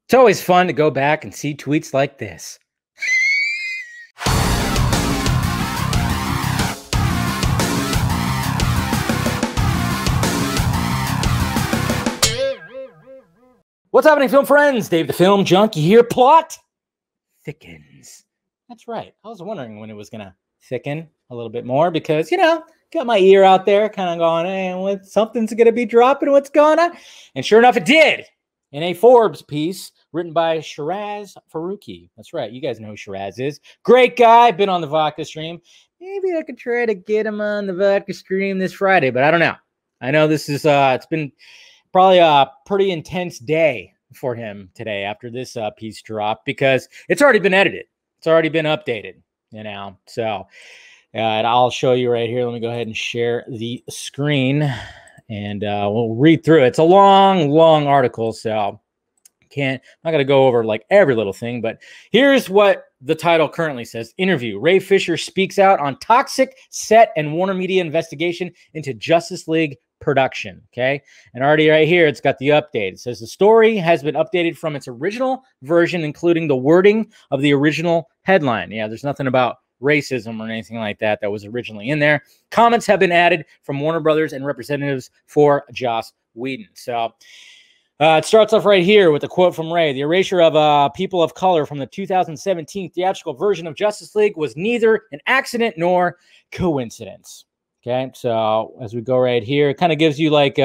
It's always fun to go back and see tweets like this. What's happening, film friends? Dave the Film Junkie here. Plot thickens. That's right. I was wondering when it was going to thicken a little bit more because, got my ear out there kind of going, hey, something's going to be dropping. What's going on? And sure enough, it did. In a Forbes piece written by Shiraz Faruqi. That's right. You guys know who Shiraz is. Great guy. Been on the vodka stream. Maybe I could try to get him on the vodka stream this Friday, but I don't know. I know this is, it's been probably a pretty intense day for him today after this piece dropped because it's already been edited. It's already been updated, So I'll show you right here. Let me go ahead and share the screen. And we'll read through it. It's a long, long article, so I'm not going to go over like every little thing, but here's what the title currently says. Interview. Ray Fisher speaks out on toxic set and Warner Media investigation into Justice League production. Okay. And already right here, it's got the update. It says the story has been updated from its original version, including the wording of the original headline. Yeah, there's nothing about racism or anything like that was originally in there. Comments have been added from Warner Brothers and representatives for Joss Whedon. So it starts off right here with a quote from Ray. The erasure of people of color from the 2017 theatrical version of Justice League was neither an accident nor coincidence. Okay, so as we go right here, it kind of gives you like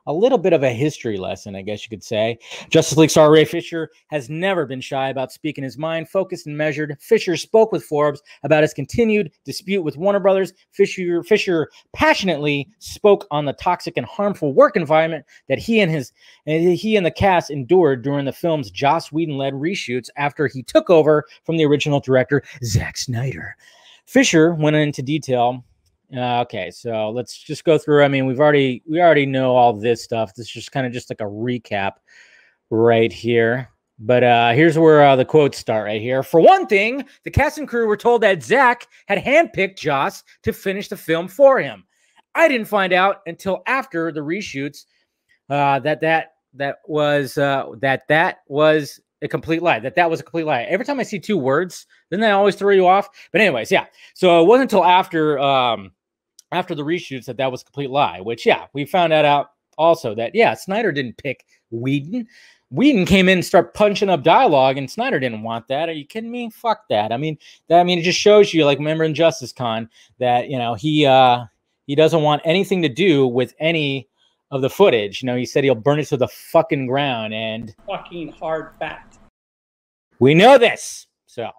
a little bit of a history lesson, I guess you could say. Justice League star Ray Fisher has never been shy about speaking his mind, focused and measured. Fisher spoke with Forbes about his continued dispute with Warner Brothers. Fisher passionately spoke on the toxic and harmful work environment that he and the cast endured during the film's Joss Whedon-led reshoots after he took over from the original director, Zack Snyder. Fisher went into detail. Okay, so let's just go through. I mean, we already know all this stuff. This is just kind of just like a recap right here. But here's where the quotes start right here. For one thing, the cast and crew were told that Zack had handpicked Joss to finish the film for him. I didn't find out until after the reshoots that was a complete lie. That was a complete lie. Every time I see two words, then they always throw you off. But anyways, yeah. So it wasn't until after the reshoots that was a complete lie, which, yeah, we found that out also that, yeah, Snyder didn't pick Whedon. Whedon came in and started punching up dialogue, and Snyder didn't want that. Are you kidding me? Fuck that. I mean, it just shows you, like, remember in Justice Con that, he doesn't want anything to do with any of the footage. He said he'll burn it to the fucking ground, and fucking hard fact. We know this. So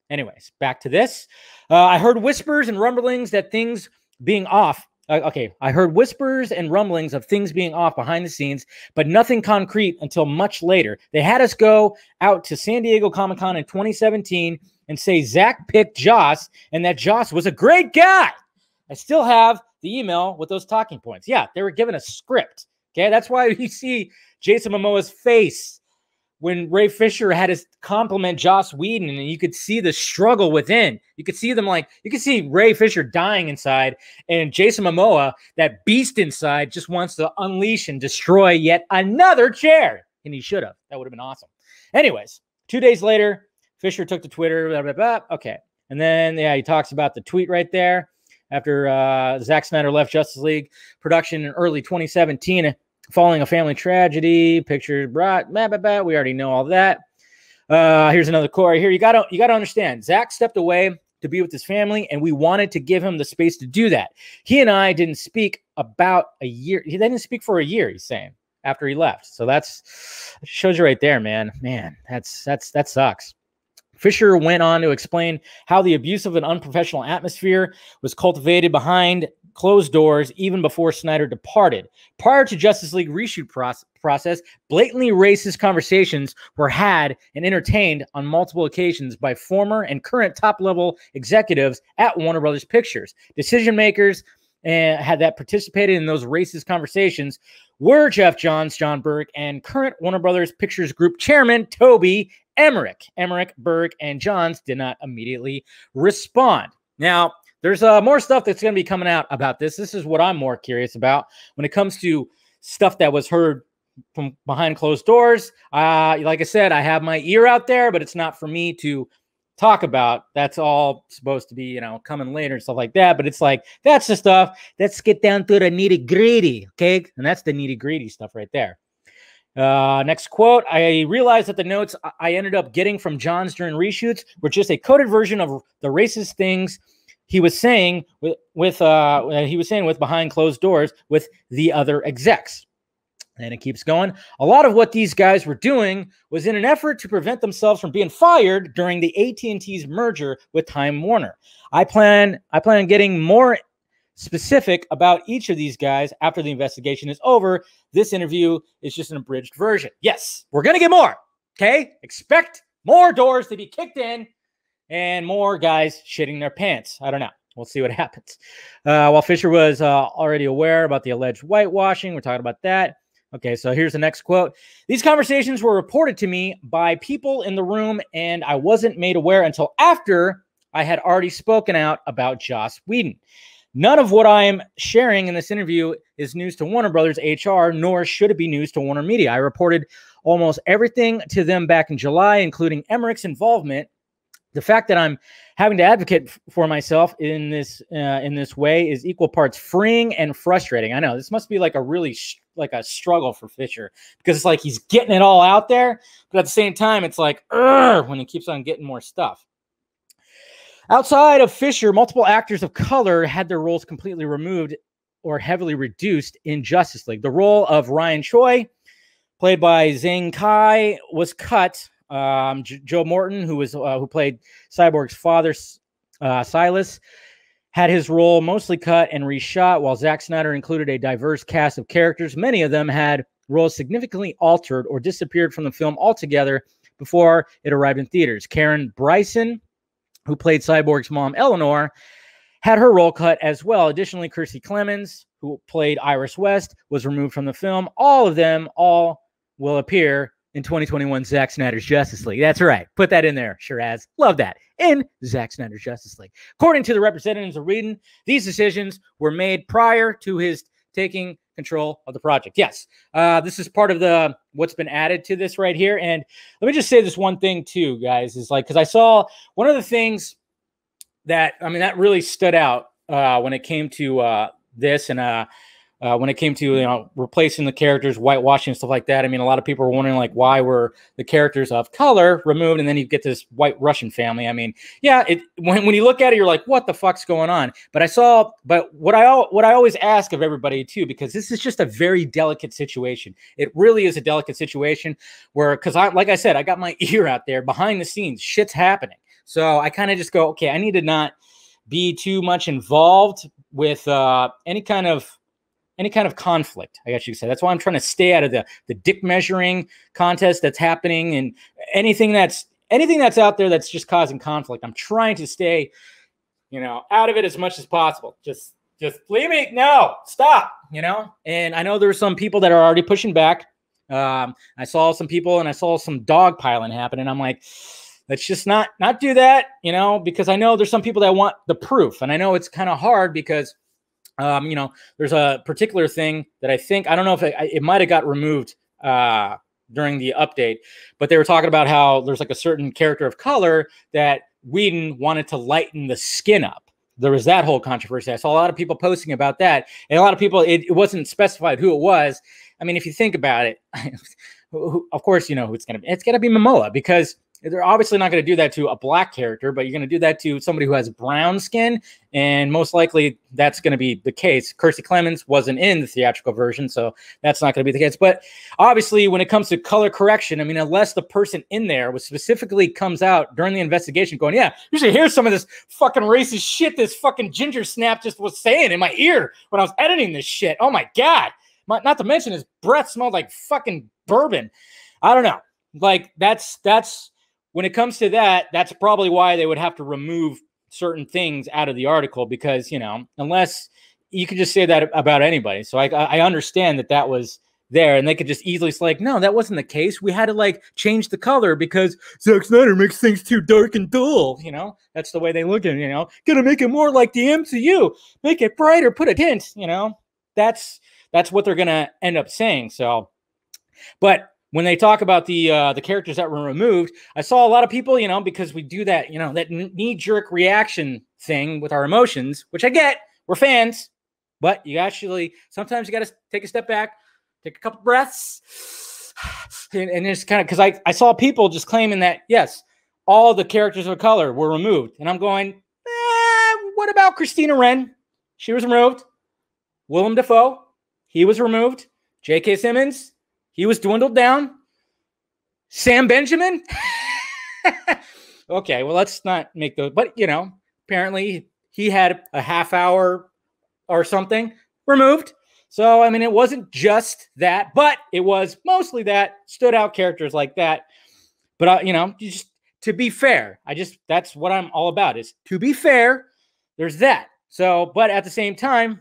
anyways, back to this. I heard whispers and rumblings that things being off. I heard whispers and rumblings of things being off behind the scenes, but nothing concrete until much later. They had us go out to San Diego Comic-Con in 2017 and say Zack picked Joss and that Joss was a great guy. I still have the email with those talking points. Yeah, they were given a script. Okay, that's why you see Jason Momoa's face when Ray Fisher had his compliment Joss Whedon, and you could see the struggle within. You could see you could see Ray Fisher dying inside, and Jason Momoa, that beast inside, just wants to unleash and destroy yet another chair. And he should have. That would have been awesome. Anyways, 2 days later, Fisher took to Twitter. Blah, blah, blah. Okay. And then, yeah, he talks about the tweet right there. After Zack Snyder left Justice League production in early 2017, following a family tragedy, pictures brought, blah, blah, blah. We already know all that. Here's another quote right here. You gotta understand, Zack stepped away to be with his family, and we wanted to give him the space to do that. He and I didn't speak about a year. He didn't speak for a year, he's saying, after he left. So that shows you right there, man. Man, that sucks. Fisher went on to explain how the abusive and unprofessional atmosphere was cultivated behind closed doors even before Snyder departed. Prior to Justice League reshoot process, blatantly racist conversations were had and entertained on multiple occasions by former and current top-level executives at Warner Brothers Pictures. Decision makers had that participated in those racist conversations were Jeff Johns, John Berg, and current Warner Brothers Pictures Group chairman Toby Emmerich. Emmerich, Berg, and Johns did not immediately respond. Now, there's more stuff that's going to be coming out about this. This is what I'm more curious about when it comes to stuff that was heard from behind closed doors. Like I said, I have my ear out there, but it's not for me to talk about. That's all supposed to be, you know, coming later and stuff like that. But it's like, that's the stuff. Let's get down to the nitty gritty. Okay. And that's the nitty gritty stuff right there. Next quote. I realized that the notes I ended up getting from Johns during reshoots were just a coded version of the racist things he was saying with behind closed doors with the other execs. And it keeps going. A lot of what these guys were doing was in an effort to prevent themselves from being fired during the AT&T's merger with Time Warner. I plan on getting more specific about each of these guys after the investigation is over. This interview is just an abridged version. Yes, we're going to get more. Okay? Expect more doors to be kicked in and more guys shitting their pants. I don't know. We'll see what happens. While Fisher was already aware about the alleged whitewashing, we're talking about that. Okay, so here's the next quote. These conversations were reported to me by people in the room, and I wasn't made aware until after I had already spoken out about Joss Whedon. None of what I am sharing in this interview is news to Warner Brothers HR, nor should it be news to Warner Media. I reported almost everything to them back in July, including Emmerich's involvement. The fact that I'm having to advocate for myself in this way is equal parts freeing and frustrating. I know this must be like a really like a struggle for Fisher, because it's like he's getting it all out there, but at the same time, it's like when he keeps on getting more stuff. Outside of Fisher, multiple actors of color had their roles completely removed or heavily reduced in Justice League. The role of Ryan Choi, played by Zhang Kai, was cut. Joe Morton, who played Cyborg's father, Silas, had his role mostly cut and reshot, while Zack Snyder included a diverse cast of characters. Many of them had roles significantly altered or disappeared from the film altogether before it arrived in theaters. Karen Bryson, who played Cyborg's mom, Eleanor, had her role cut as well. Additionally, Kirstie Clemens, who played Iris West, was removed from the film. All of them will appear in 2021 Zack Snyder's Justice League. That's right. Put that in there, Shiraz. Love that. In Zack Snyder's Justice League. According to the representatives of Whedon, these decisions were made prior to his taking control of the project. Yes, this is part of what's been added to this right here. And let me just say this one thing too, guys, is like, because I saw one of the things that really stood out when it came to this and when it came to replacing the characters, whitewashing and stuff like that. I mean, a lot of people were wondering like why were the characters of color removed, and then you get this white Russian family. I mean, yeah, when you look at it, you're like, what the fuck's going on? But what I always ask of everybody too, because this is just a very delicate situation. It really is a delicate situation where, because like I said, I got my ear out there behind the scenes, shit's happening. So I kind of just go, okay, I need to not be too much involved with any kind of conflict, I guess you could say. That's why I'm trying to stay out of the dick measuring contest that's happening, and anything that's out there that's just causing conflict. I'm trying to stay, out of it as much as possible. Just leave me. No, stop, And I know there are some people that are already pushing back. I saw some people and I saw some dogpiling happen, and I'm like, let's just not do that, because I know there's some people that want the proof, and I know it's kind of hard because there's a particular thing that I don't know if it might have got removed during the update, but they were talking about how there's like a certain character of color that Whedon wanted to lighten the skin up. There was that whole controversy. I saw a lot of people posting about that, and a lot of people, it wasn't specified who it was. I mean, if you think about it, of course, who it's going to be. It's going to be Momoa, because they're obviously not going to do that to a black character, but you're going to do that to somebody who has brown skin, and most likely that's going to be the case. Kirstie Clemens wasn't in the theatrical version, so that's not going to be the case. But obviously, when it comes to color correction, I mean, unless the person in there was specifically comes out during the investigation going, yeah, you should hear some of this fucking racist shit this fucking ginger snap just was saying in my ear when I was editing this shit. Oh my God. Not to mention his breath smelled like fucking bourbon. I don't know. Like that's when it comes to that, that's probably why they would have to remove certain things out of the article, because, unless you could just say that about anybody. So I understand that was there, and they could just easily say, like, no, that wasn't the case. We had to change the color because Zack Snyder makes things too dark and dull. That's the way they look at it, Gonna make it more like the MCU, make it brighter, put a tint, That's what they're going to end up saying. So But when they talk about the characters that were removed, I saw a lot of people, you know, because we do that, you know, that knee-jerk reaction thing with our emotions, which I get. We're fans, but you actually sometimes you got to take a step back, take a couple breaths, and just kind of, because I saw people just claiming that yes, all the characters of color were removed, and I'm going, what about Christina Wren? She was removed. Willem Dafoe, he was removed. J.K. Simmons, he was dwindled down. Sam Benjamin? Okay, well, let's not make those. But, you know, apparently he had a half hour or something removed. So, I mean, it wasn't just that, but it was mostly that. Stood out characters like that. But, you know, just to be fair, that's what I'm all about, is to be fair. There's that. So, but at the same time,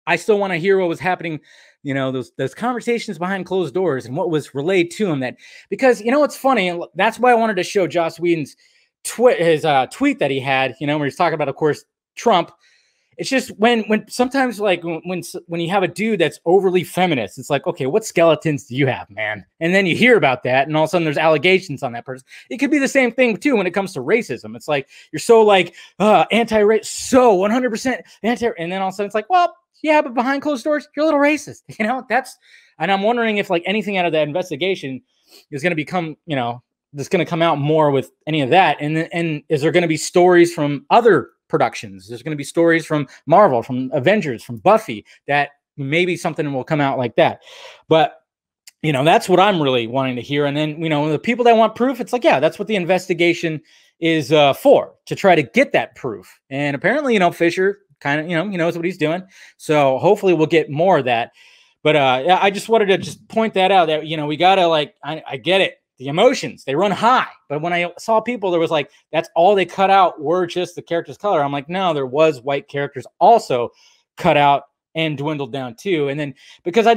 I still want to hear what was happening, you know, those conversations behind closed doors and what was relayed to him. That, because, you know, what's funny, and that's why I wanted to show Joss Whedon's tweet that he had, you know, where he's talking about, of course, Trump. It's just when sometimes, like, when you have a dude that's overly feminist, it's like, okay, what skeletons do you have, man? And then you hear about that, and all of a sudden there's allegations on that person. It could be the same thing too when it comes to racism. It's like you're so like anti-race, so 100% anti, and then all of a sudden it's like, well, yeah, but behind closed doors, you're a little racist. You know, and I'm wondering if like anything out of that investigation is going to become, you know, that's going to come out more with any of that. And is there going to be stories from other productions? There's going to be stories from Marvel, from Avengers, from Buffy, that maybe something will come out like that. But, you know, that's what I'm really wanting to hear. And then, you know, the people that want proof, it's like, yeah, that's what the investigation is for, to try to get that proof. And apparently, you know, Fisher kind of, you know, he knows what he's doing. So hopefully we'll get more of that. But yeah, I just wanted to just point that out, that, you know, we got to, like, I get it. The emotions, they run high. But when I saw people, there was like, that's all they cut out were just the character's color. I'm like, no, there was white characters also cut out and dwindled down too. And then, because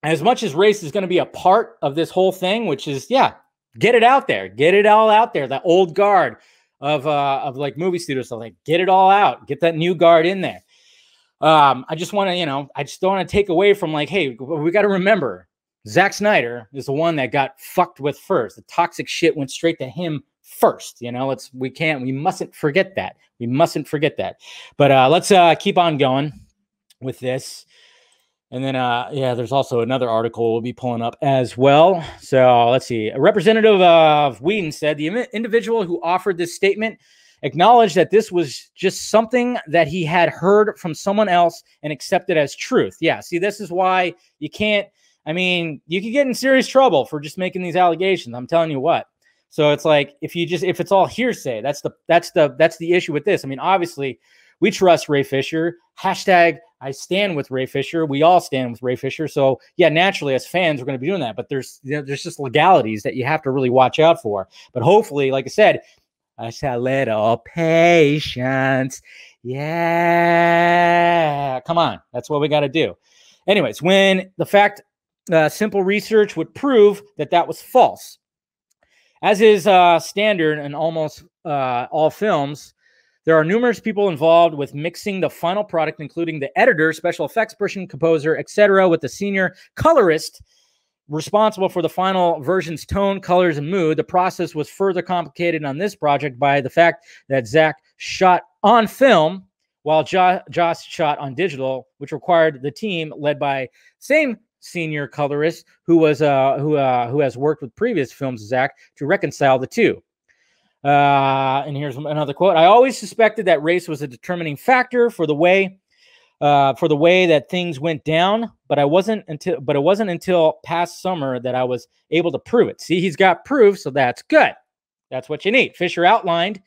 as much as race is going to be a part of this whole thing, which is, yeah, get it out there, get it all out there. The old guard of like movie studios, so like, get it all out, get that new guard in there. I just want to, you know, I just don't want to take away from, like, hey, we got to remember, Zack Snyder is the one that got fucked with first. The toxic shit went straight to him first. You know, we mustn't forget that. We mustn't forget that. But let's keep on going with this. And then, yeah, there's also another article we'll be pulling up as well. So let's see. A representative of Whedon said the individual who offered this statement acknowledged that this was just something that he had heard from someone else and accepted as truth. Yeah, see, this is why you can't, I mean, you could get in serious trouble for just making these allegations. I'm telling you what. So it's like, if it's all hearsay, that's the issue with this. I mean, obviously, we trust Ray Fisher. Hashtag I stand with Ray Fisher. We all stand with Ray Fisher. So yeah, naturally, as fans, we're going to be doing that. But there's just legalities that you have to really watch out for. But hopefully, like I said, just a little patience. Yeah, come on, that's what we got to do. Anyways, when the fact. Simple research would prove that was false. As is standard in almost all films, there are numerous people involved with mixing the final product, including the editor, special effects person, composer, etc., with the senior colorist responsible for the final version's tone, colors, and mood. The process was further complicated on this project by the fact that Zack shot on film while Joss shot on digital, which required the team led by same senior colorist who has worked with previous films of Zack to reconcile the two. And here's another quote. I always suspected that race was a determining factor for the way that things went down, but it wasn't until past summer that I was able to prove it. See, he's got proof, so that's good. That's what you need. Fisher outlined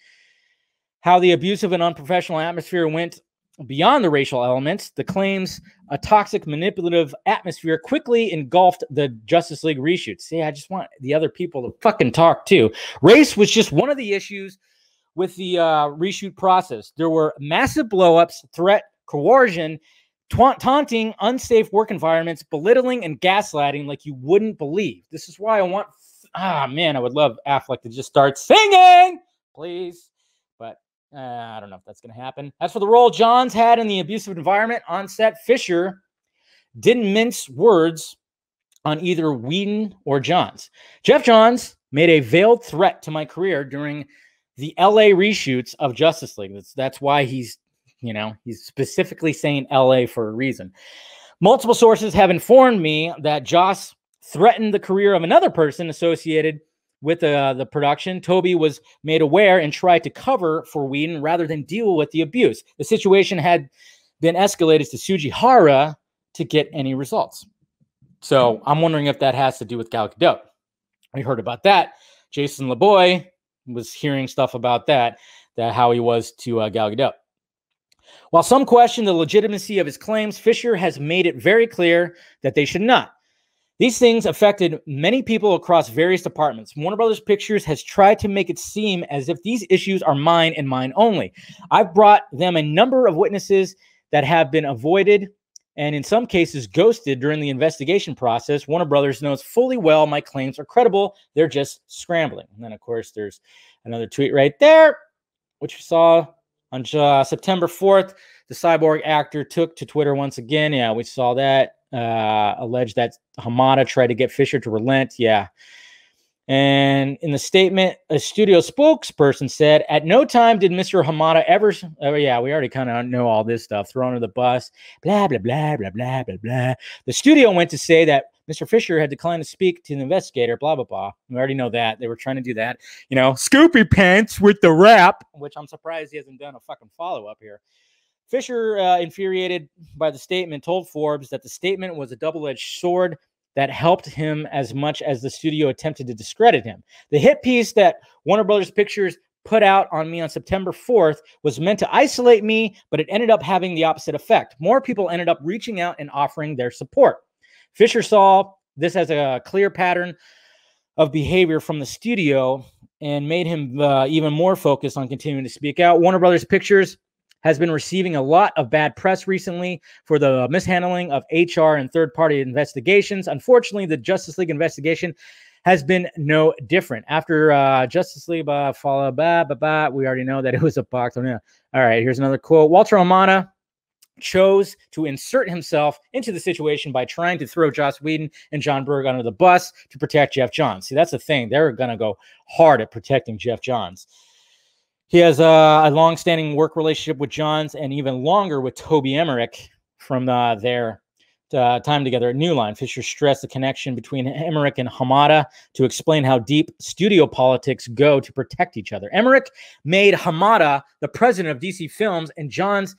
how the abusive and unprofessional atmosphere went beyond the racial elements. The claims a toxic, manipulative atmosphere quickly engulfed the Justice League reshoots. See, I just want the other people to fucking talk too. Race was just one of the issues with the reshoot process. There were massive blowups, threat, coercion, taunting, unsafe work environments, belittling, and gaslighting like you wouldn't believe. This is why I want, man, I would love Affleck to just start singing, please. But I don't know if that's going to happen. As for the role Johns had in the abusive environment on set, Fisher didn't mince words on either Whedon or Johns. Jeff Johns made a veiled threat to my career during the LA reshoots of Justice League. That's why he's specifically saying LA for a reason. Multiple sources have informed me that Joss threatened the career of another person associated with the production. Toby was made aware and tried to cover for Whedon rather than deal with the abuse. The situation had been escalated to Sujihara to get any results. So I'm wondering if that has to do with Gal Gadot. We heard about that. Jason LeBoy was hearing stuff about that how he was to Gal Gadot. While some question the legitimacy of his claims, Fisher has made it very clear that they should not. These things affected many people across various departments. Warner Brothers Pictures has tried to make it seem as if these issues are mine and mine only. I've brought them a number of witnesses that have been avoided and in some cases ghosted during the investigation process. Warner Brothers knows fully well my claims are credible. They're just scrambling. And then, of course, there's another tweet right there, which you saw on September 4th. The Cyborg actor took to Twitter once again. Yeah, we saw that. Alleged that Hamada tried to get Fisher to relent. Yeah. And in the statement, a studio spokesperson said, at no time did Mr. Hamada ever, yeah, we already kind of know all this stuff, thrown under the bus, blah, blah, blah, blah, blah, blah, blah. The studio went to say that Mr. Fisher had declined to speak to the investigator, blah, blah, blah. We already know that. They were trying to do that. Scoopy Pants with the rap, which I'm surprised he hasn't done a fucking follow-up here. Fisher, infuriated by the statement, told Forbes that the statement was a double-edged sword that helped him as much as the studio attempted to discredit him. The hit piece that Warner Brothers Pictures put out on me on September 4th was meant to isolate me, but it ended up having the opposite effect. More people ended up reaching out and offering their support. Fisher saw this as a clear pattern of behavior from the studio and made him even more focused on continuing to speak out. Warner Brothers Pictures has been receiving a lot of bad press recently for the mishandling of HR and third-party investigations. Unfortunately, the Justice League investigation has been no different. After Justice League, we already know that it was a box. All right, here's another quote. Walter Hamada chose to insert himself into the situation by trying to throw Joss Whedon and John Berg under the bus to protect Jeff Johns. See, that's the thing. They're going to go hard at protecting Jeff Johns. He has a long-standing work relationship with Johns and even longer with Toby Emmerich from their time together at New Line. Fisher stressed the connection between Emmerich and Hamada to explain how deep studio politics go to protect each other. Emmerich made Hamada the president of DC Films, and Johns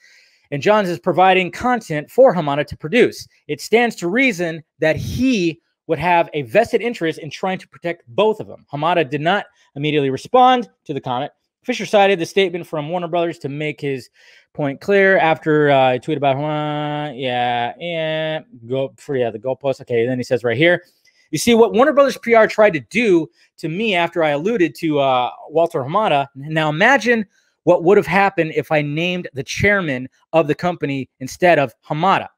is providing content for Hamada to produce. It stands to reason that he would have a vested interest in trying to protect both of them. Hamada did not immediately respond to the comment. Fisher cited the statement from Warner Brothers to make his point clear after a tweet about the goalpost. Okay, then he says right here, you see what Warner Brothers PR tried to do to me after I alluded to Walter Hamada. Now imagine what would have happened if I named the chairman of the company instead of Hamada.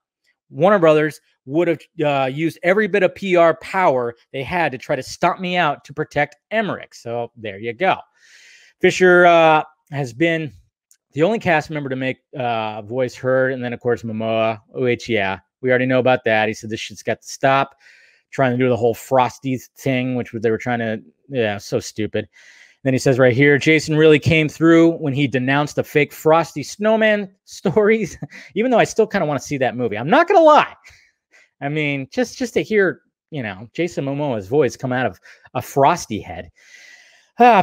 Warner Brothers would have used every bit of PR power they had to try to stomp me out to protect Emmerich. So there you go. Fisher has been the only cast member to make voice heard. And then, of course, Momoa, which, yeah, we already know about that. He said this shit's got to stop. Trying to do the whole Frosty thing, which they were trying to, yeah, so stupid. Then he says right here, Jason really came through when he denounced the fake Frosty snowman stories, even though I still kind of want to see that movie. I'm not going to lie. I mean, just to hear, Jason Momoa's voice come out of a Frosty head.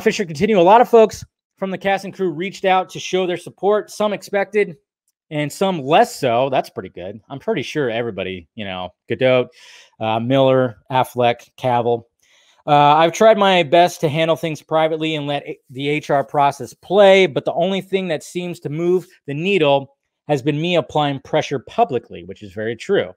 Fisher continued. A lot of folks from the cast and crew reached out to show their support. Some expected and some less so. That's pretty good. I'm pretty sure everybody, Gadot, Miller, Affleck, Cavill. I've tried my best to handle things privately and let the HR process play, but the only thing that seems to move the needle has been me applying pressure publicly, which is very true.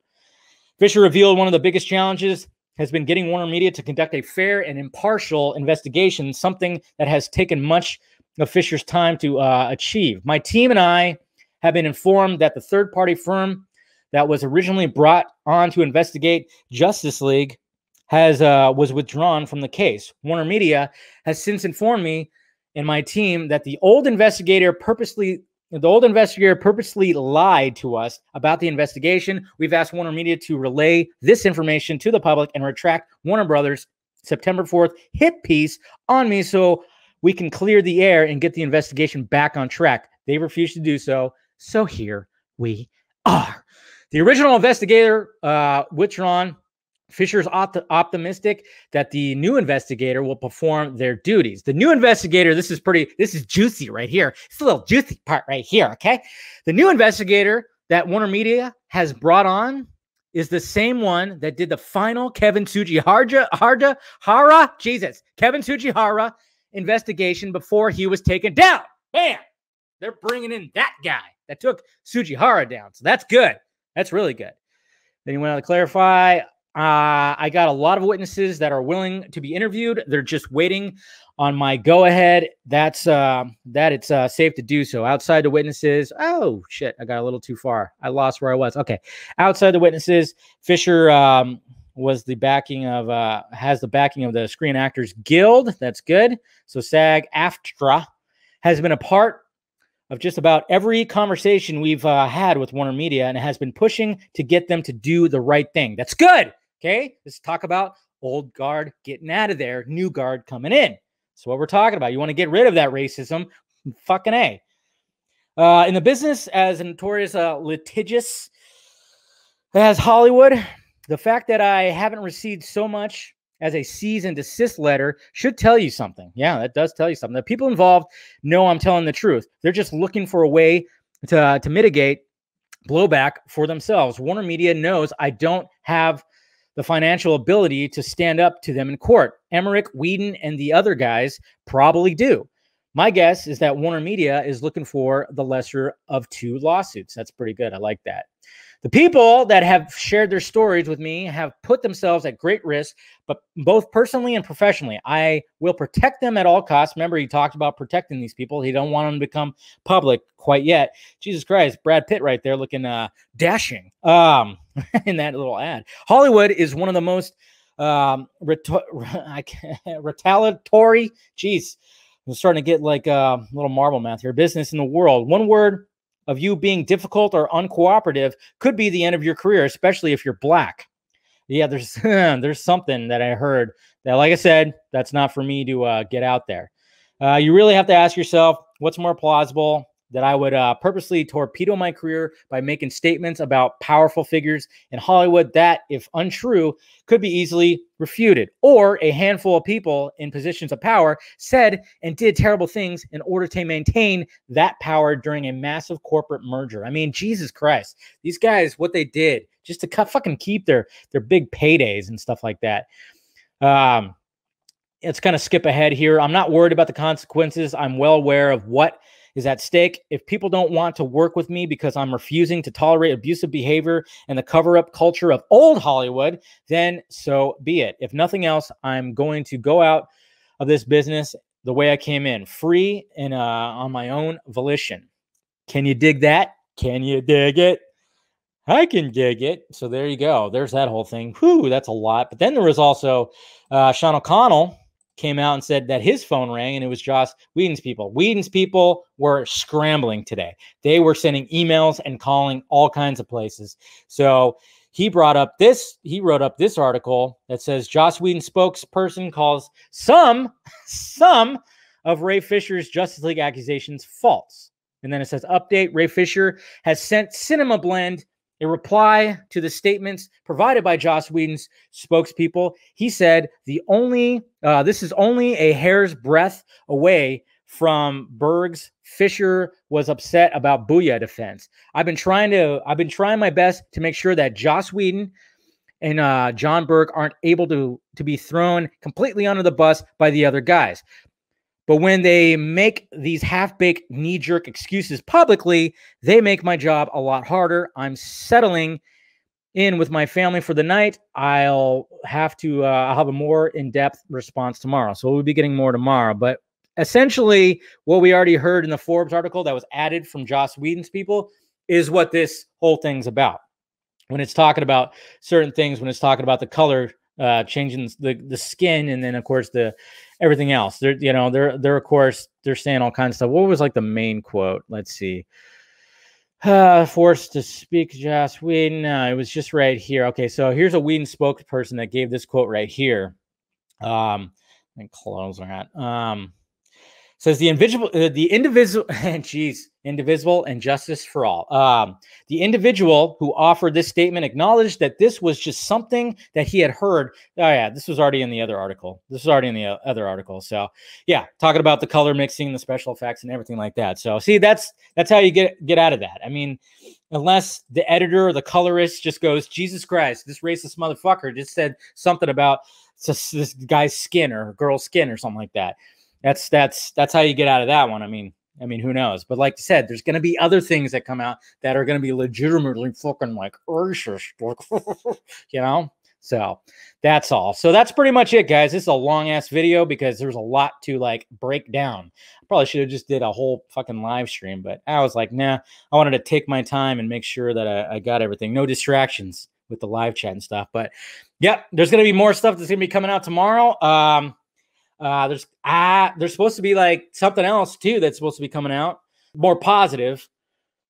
Fisher revealed one of the biggest challenges has been getting Warner Media to conduct a fair and impartial investigation, something that has taken much of Fisher's time to achieve. My team and I have been informed that the third-party firm that was originally brought on to investigate Justice League was withdrawn from the case. Warner Media has since informed me and my team that the old investigator purposely the old investigator purposely lied to us about the investigation. We've asked Warner Media to relay this information to the public and retract Warner Brothers' September 4th hit piece on me so we can clear the air and get the investigation back on track. They refused to do so, so here we are. The original investigator withdrawn. Fisher's optimistic that the new investigator will perform their duties. The new investigator, this is juicy right here. It's a little juicy part right here, okay? The new investigator that Warner Media has brought on is the same one that did the final Kevin Tsujihara investigation before he was taken down. Bam! They're bringing in that guy that took Tsujihara down. So that's good. That's really good. Then he went on to clarify, I got a lot of witnesses that are willing to be interviewed. They're just waiting on my go-ahead. That it's safe to do so. Outside the witnesses, oh, shit, I got a little too far. I lost where I was. Okay. Outside the witnesses, Fisher has the backing of the Screen Actors Guild. That's good. So SAG-AFTRA has been a part of just about every conversation we've had with Warner Media, and it has been pushing to get them to do the right thing. That's good. Okay, let's talk about old guard getting out of there, new guard coming in. That's what we're talking about. You want to get rid of that racism, fucking A. In the business as a notorious litigious as Hollywood, the fact that I haven't received so much as a cease and desist letter should tell you something. Yeah, that does tell you something. The people involved know I'm telling the truth. They're just looking for a way to mitigate blowback for themselves. Warner Media knows I don't have the financial ability to stand up to them in court. Emmerich, Whedon, and the other guys probably do. My guess is that Warner Media is looking for the lesser of two lawsuits. That's pretty good. I like that. The people that have shared their stories with me have put themselves at great risk, but both personally and professionally. I will protect them at all costs. Remember, he talked about protecting these people. He don't want them to become public quite yet. Jesus Christ, Brad Pitt right there looking dashing in that little ad. Hollywood is one of the most retaliatory, geez, I'm starting to get like a little marble math here, business in the world. One word of you being difficult or uncooperative could be the end of your career, especially if you're black. Yeah, there's something that I heard that, like I said, that's not for me to get out there. You really have to ask yourself, what's more plausible? That I would purposely torpedo my career by making statements about powerful figures in Hollywood that, if untrue, could be easily refuted. Or a handful of people in positions of power said and did terrible things in order to maintain that power during a massive corporate merger. I mean, Jesus Christ, these guys, what they did just to fucking keep their big paydays and stuff like that. Let's kind of skip ahead here. I'm not worried about the consequences. I'm well aware of what is at stake. If people don't want to work with me because I'm refusing to tolerate abusive behavior and the cover-up culture of old Hollywood, then so be it. If nothing else, I'm going to go out of this business the way I came in, free and on my own volition. Can you dig that? Can you dig it? I can dig it. So there you go. There's that whole thing. Whew, that's a lot. But then there was also Sean O'Connell came out and said that his phone rang and it was Joss Whedon's people. Whedon's people were scrambling today. They were sending emails and calling all kinds of places. So he wrote up this article that says Joss Whedon spokesperson calls some of Ray Fisher's Justice League accusations false. And then it says update, Ray Fisher has sent Cinema Blend a reply to the statements provided by Joss Whedon's spokespeople. He said this is only a hair's breadth away from Berg's. Fisher was upset about Booyah defense. I've been trying my best to make sure that Joss Whedon and John Berg aren't able to be thrown completely under the bus by the other guys. But when they make these half-baked knee-jerk excuses publicly, they make my job a lot harder. I'm settling in with my family for the night. I'll have a more in-depth response tomorrow. So we'll be getting more tomorrow. But essentially, what we already heard in the Forbes article that was added from Joss Whedon's people is what this whole thing's about. When it's talking about certain things, when it's talking about the color changing the skin, and then of course the everything else. They're of course they're saying all kinds of stuff. What was like the main quote? Let's see. Forced to speak, Joss Whedon. It was just right here. Okay, so here's a Whedon spokesperson that gave this quote right here. And close that. Says the indivisible, indivisible and justice for all. The individual who offered this statement acknowledged that this was just something that he had heard. Oh yeah, this was already in the other article. So yeah, talking about the color mixing, the special effects, and everything like that. So see, that's how you get out of that. I mean, unless the editor or the colorist just goes, Jesus Christ, this racist motherfucker just said something about this guy's skin or girl's skin or something like that. That's how you get out of that one. I mean, who knows? But like I said, there's going to be other things that come out that are going to be legitimately fucking like racist, you know? So that's all. So that's pretty much it, guys. This is a long ass video because there's a lot to like break down. I probably should have just did a whole fucking live stream, but I was like, nah, I wanted to take my time and make sure that I got everything. No distractions with the live chat and stuff. But yeah, there's going to be more stuff that's going to be coming out tomorrow. There's supposed to be like something else too that's supposed to be coming out, more positive,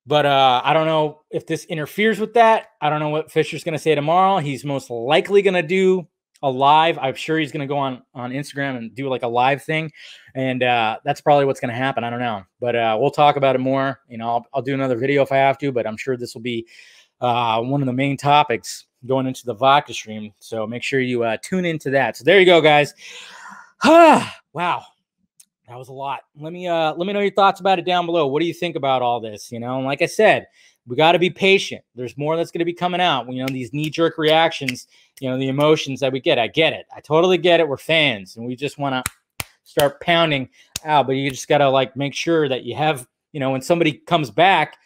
but I don't know if this interferes with that. I don't know what Fisher's going to say tomorrow. He's most likely going to do a live. I'm sure he's going to go on Instagram and do like a live thing, and that's probably what's going to happen. I don't know, but we'll talk about it more. You know, I'll do another video if I have to, but I'm sure this will be one of the main topics going into the vodka stream. So make sure you tune into that. So there you go, guys. Wow, that was a lot. Let me know your thoughts about it down below. What do you think about all this? You know, and like I said, we got to be patient. There's more that's going to be coming out. You know, these knee-jerk reactions, you know, the emotions that we get. I get it. I totally get it. We're fans, and we just want to start pounding out. But you just got to like make sure that you have, you know, when somebody comes back,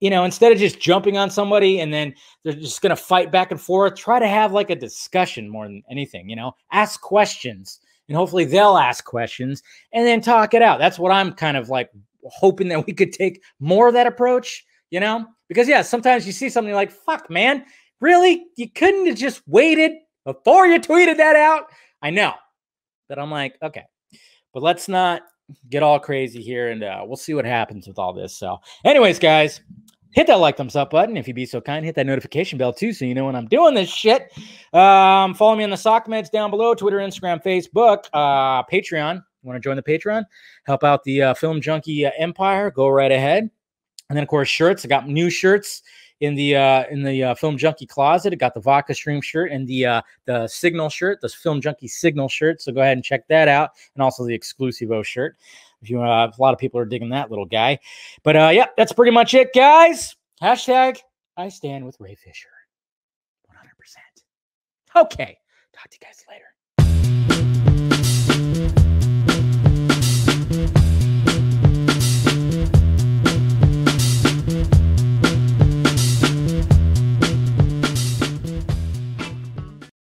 you know, instead of just jumping on somebody and then they're just going to fight back and forth, try to have like a discussion more than anything. You know, ask questions. And hopefully they'll ask questions and then talk it out. That's what I'm kind of like hoping that we could take more of that approach, you know? Because, yeah, sometimes you see something like, fuck, man, really? You couldn't have just waited before you tweeted that out? I know. But I'm like, okay. But let's not get all crazy here, and we'll see what happens with all this. So anyways, guys, hit that like, thumbs up button. If you'd be so kind, hit that notification bell too, so you know when I'm doing this shit. Follow me on the sock meds down below, Twitter, Instagram, Facebook, Patreon. You want to join the Patreon? Help out the Film Junkie empire? Go right ahead. And then, of course, shirts. I got new shirts in the Film Junkie closet. I got the Vodka Stream shirt and the Signal shirt, the Film Junkie Signal shirt. So go ahead and check that out, and also the Exclusivo shirt. If you a lot of people are digging that little guy. But yeah, that's pretty much it, guys. Hashtag I stand with Ray Fisher. 100%. Okay. Talk to you guys later.